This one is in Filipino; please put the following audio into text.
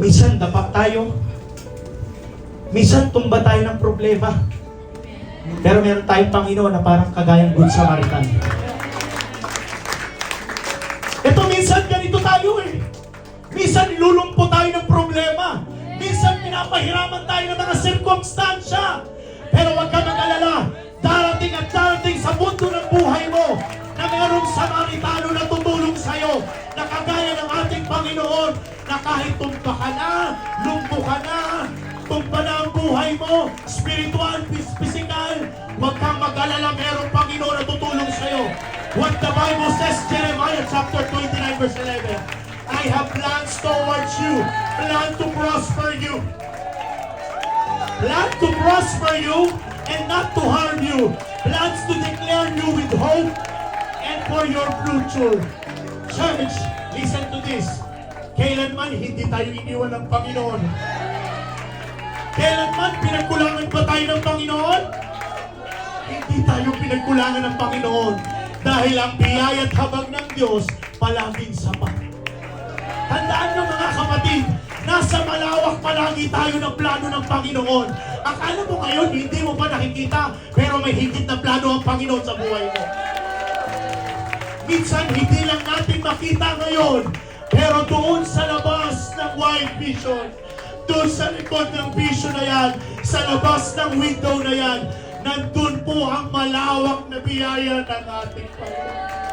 Minsan dapa tayo. Minsan tumba tayo ng problema. Pero meron tayong Panginoon na parang kagayang Good Samaritan. Ito minsan ganito tayo eh. Minsan nilulumpo tayo ng problema. Minsan pinapahiraman tayo ng mga sirkumstansya. Pero huwag ka mag-alala. Darating at darating sa mundo ng buhay mo na mayroong Samaritano na tutulong sa'yo na kagaya ng ating Panginoon na kahit tumba ka na, lumpo ka na, tumba na ang buhay mo, spiritual, physical, huwag kang mag-alala, mayroong Panginoon na tutulong sa'yo. What the Bible says, Jeremiah chapter 29 verse 11, I have plans towards you, plan to prosper you. Plan to prosper you and not to harm you. Plans to declare you with hope and for your future. Church, listen to this. Kailanman hindi tayo iniwan ng Panginoon. Kailanman pinagkulangan ba tayo ng Panginoon? Hindi tayo pinagkulangan ng Panginoon. Dahil ang biyaya at habag ng Diyos palaging sapat. Tandaan nyo mga kapatid, nasa malawak palagi tayo ng plano ng Panginoon. Akala mo ngayon, hindi mo pa nakikita, pero may higit na plano ang Panginoon sa buhay mo. Minsan, hindi lang natin makita ngayon, pero doon sa labas ng wide vision, doon sa likod ng vision na yan, sa labas ng window na yan, nandun po ang malawak na biyaya ng ating Panginoon.